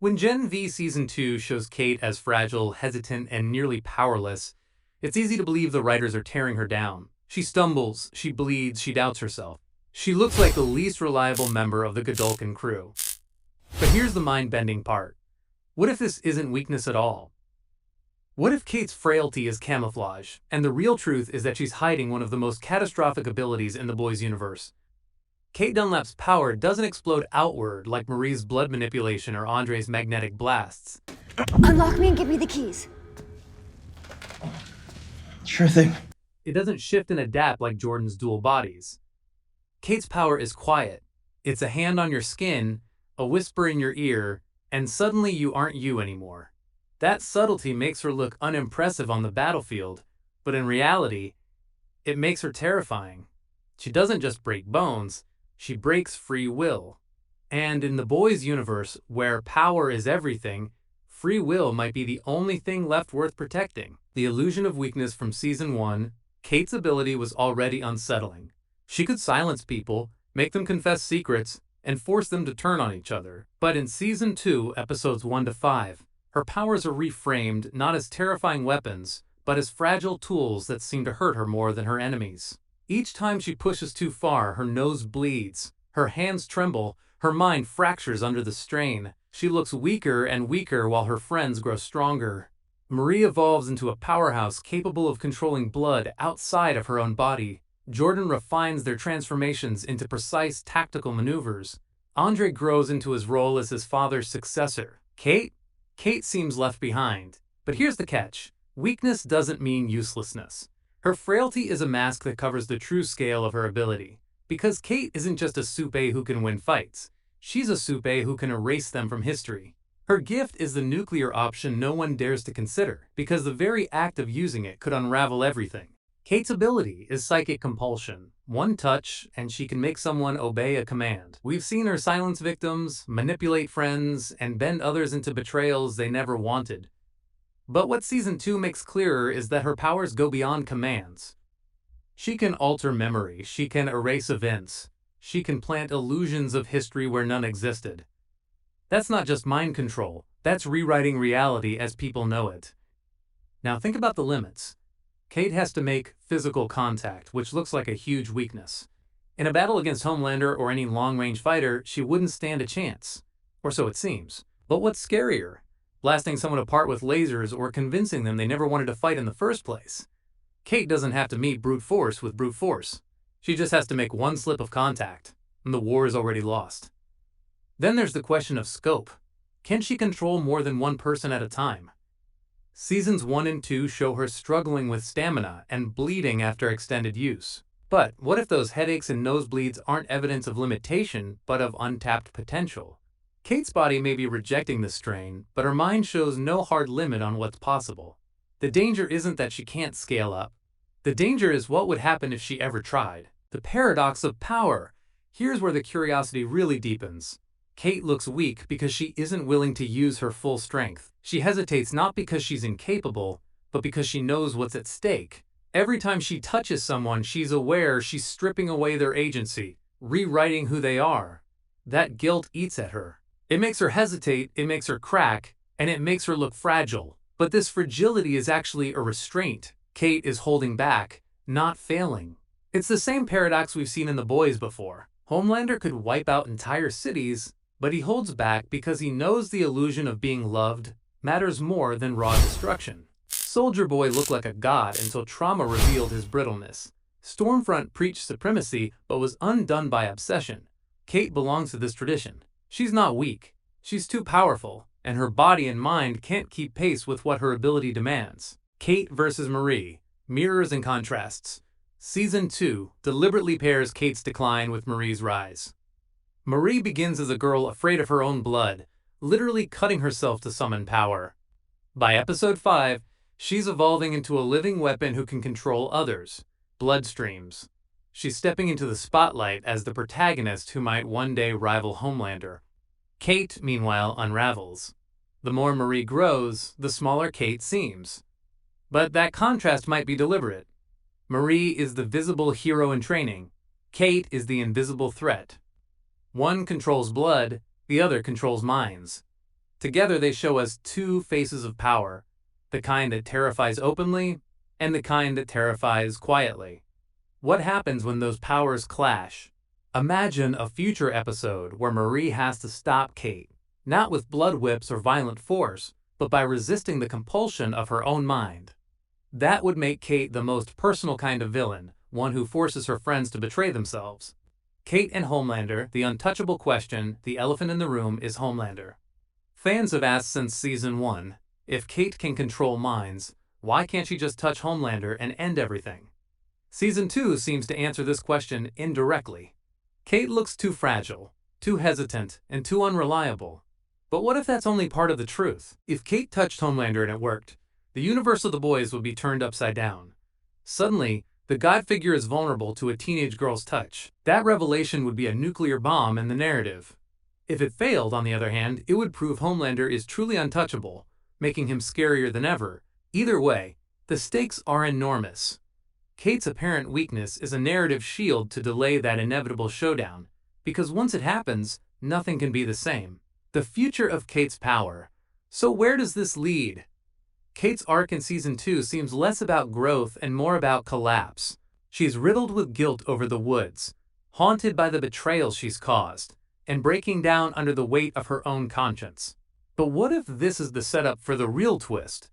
When Gen V Season 2 shows Cate as fragile, hesitant, and nearly powerless, it's easy to believe the writers are tearing her down. She stumbles, she bleeds, she doubts herself. She looks like the least reliable member of the Godolkin crew. But here's the mind-bending part. What if this isn't weakness at all? What if Cate's frailty is camouflage, and the real truth is that she's hiding one of the most catastrophic abilities in the boys' universe? Cate Dunlap's power doesn't explode outward like Marie's blood manipulation or Andre's magnetic blasts. Unlock me and give me the keys. Sure thing. It doesn't shift and adapt like Jordan's dual bodies. Cate's power is quiet. It's a hand on your skin, a whisper in your ear, and suddenly you aren't you anymore. That subtlety makes her look unimpressive on the battlefield, but in reality, it makes her terrifying. She doesn't just break bones, she breaks free will. And in the boys' universe, where power is everything, free will might be the only thing left worth protecting. The illusion of weakness from Season 1, Cate's ability was already unsettling. She could silence people, make them confess secrets, and force them to turn on each other. But in Season 2, Episodes 1 to 5, her powers are reframed not as terrifying weapons, but as fragile tools that seem to hurt her more than her enemies. Each time she pushes too far, her nose bleeds, her hands tremble, her mind fractures under the strain. She looks weaker and weaker while her friends grow stronger. Marie evolves into a powerhouse capable of controlling blood outside of her own body. Jordan refines their transformations into precise tactical maneuvers. Andre grows into his role as his father's successor. Cate seems left behind. But here's the catch. Weakness doesn't mean uselessness. Her frailty is a mask that covers the true scale of her ability. Because Cate isn't just a soupe who can win fights. She's a soupe who can erase them from history. Her gift is the nuclear option no one dares to consider, because the very act of using it could unravel everything. Cate's ability is psychic compulsion. One touch, and she can make someone obey a command. We've seen her silence victims, manipulate friends, and bend others into betrayals they never wanted. But what Season 2 makes clearer is that her powers go beyond commands. She can alter memory, she can erase events, she can plant illusions of history where none existed. That's not just mind control, that's rewriting reality as people know it. Now think about the limits. Cate has to make physical contact, which looks like a huge weakness. In a battle against Homelander or any long-range fighter, she wouldn't stand a chance. Or so it seems. But what's scarier? Blasting someone apart with lasers or convincing them they never wanted to fight in the first place? Cate doesn't have to meet brute force with brute force. She just has to make one slip of contact, and the war is already lost. Then there's the question of scope. Can she control more than one person at a time? Seasons 1 and 2 show her struggling with stamina and bleeding after extended use. But what if those headaches and nosebleeds aren't evidence of limitation, but of untapped potential? Cate's body may be rejecting the strain, but her mind shows no hard limit on what's possible. The danger isn't that she can't scale up. The danger is what would happen if she ever tried. The paradox of power. Here's where the curiosity really deepens. Cate looks weak because she isn't willing to use her full strength. She hesitates not because she's incapable, but because she knows what's at stake. Every time she touches someone, she's aware she's stripping away their agency, rewriting who they are. That guilt eats at her. It makes her hesitate, it makes her crack, and it makes her look fragile. But this fragility is actually a restraint. Cate is holding back, not failing. It's the same paradox we've seen in The Boys before. Homelander could wipe out entire cities, but he holds back because he knows the illusion of being loved matters more than raw destruction. Soldier Boy looked like a god until trauma revealed his brittleness. Stormfront preached supremacy, but was undone by obsession. Cate belongs to this tradition. She's not weak. She's too powerful, and her body and mind can't keep pace with what her ability demands. Cate versus Marie. Mirrors and contrasts. Season 2 deliberately pairs Cate's decline with Marie's rise. Marie begins as a girl afraid of her own blood, literally cutting herself to summon power. By Episode 5, she's evolving into a living weapon who can control others, bloodstreams. She's stepping into the spotlight as the protagonist who might one day rival Homelander. Cate, meanwhile, unravels. The more Marie grows, the smaller Cate seems. But that contrast might be deliberate. Marie is the visible hero in training. Cate is the invisible threat. One controls blood, the other controls minds. Together they show us two faces of power, the kind that terrifies openly and the kind that terrifies quietly. What happens when those powers clash? Imagine a future episode where Marie has to stop Cate, not with blood whips or violent force, but by resisting the compulsion of her own mind. That would make Cate the most personal kind of villain, one who forces her friends to betray themselves. Cate and Homelander, the untouchable question, the elephant in the room is Homelander. Fans have asked since Season 1, if Cate can control minds, why can't she just touch Homelander and end everything? Season 2 seems to answer this question indirectly. Cate looks too fragile, too hesitant, and too unreliable. But what if that's only part of the truth? If Cate touched Homelander and it worked, the universe of the boys would be turned upside down. Suddenly, the god figure is vulnerable to a teenage girl's touch. That revelation would be a nuclear bomb in the narrative. If it failed, on the other hand, it would prove Homelander is truly untouchable, making him scarier than ever. Either way, the stakes are enormous. Cate's apparent weakness is a narrative shield to delay that inevitable showdown, because once it happens, nothing can be the same. The future of Cate's power. So where does this lead? Cate's arc in Season 2 seems less about growth and more about collapse. She's riddled with guilt over the woods, haunted by the betrayal she's caused, and breaking down under the weight of her own conscience. But what if this is the setup for the real twist?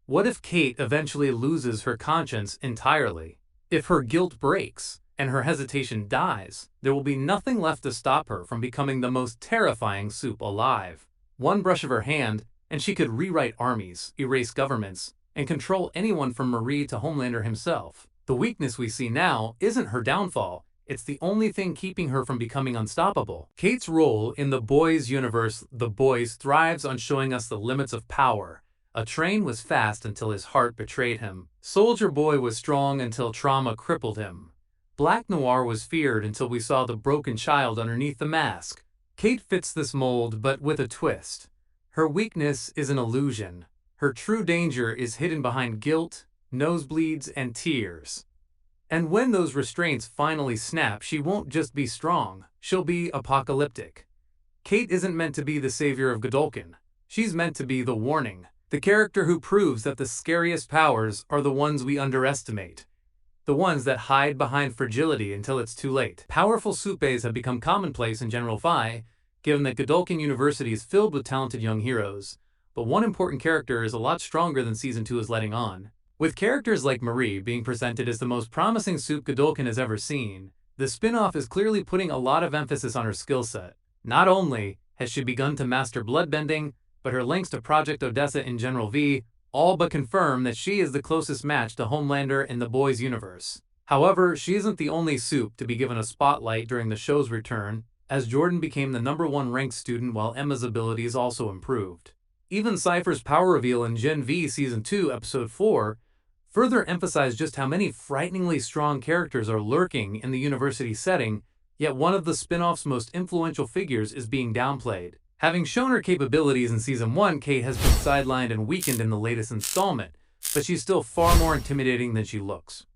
What if Cate eventually loses her conscience entirely? If her guilt breaks and her hesitation dies, there will be nothing left to stop her from becoming the most terrifying soup alive. One brush of her hand, and she could rewrite armies, erase governments, and control anyone from Marie to Homelander himself. The weakness we see now isn't her downfall, it's the only thing keeping her from becoming unstoppable. Cate's role in the Boys universe, The Boys, thrives on showing us the limits of power. A train was fast until his heart betrayed him. Soldier Boy was strong until trauma crippled him. Black Noir was feared until we saw the broken child underneath the mask. Cate fits this mold, but with a twist. Her weakness is an illusion. Her true danger is hidden behind guilt, nosebleeds, and tears. And when those restraints finally snap, she won't just be strong, she'll be apocalyptic. Cate isn't meant to be the savior of Godolkin. She's meant to be the warning, the character who proves that the scariest powers are the ones we underestimate, the ones that hide behind fragility until it's too late. Powerful supes have become commonplace in General Phi, given that Godolkin University is filled with talented young heroes, but one important character is a lot stronger than Season 2 is letting on. With characters like Marie being presented as the most promising soup Godolkin has ever seen, the spin-off is clearly putting a lot of emphasis on her skill set. Not only has she begun to master bloodbending, but her links to Project Odessa in General V all but confirm that she is the closest match to Homelander in the Boys universe. However, she isn't the only soup to be given a spotlight during the show's return, as Jordan became the #1 ranked student while Emma's abilities also improved. Even Cypher's power reveal in Gen V Season 2, Episode 4, further emphasized just how many frighteningly strong characters are lurking in the university setting, yet one of the spin-off's most influential figures is being downplayed. Having shown her capabilities in Season 1, Cate has been sidelined and weakened in the latest installment, but she's still far more intimidating than she looks.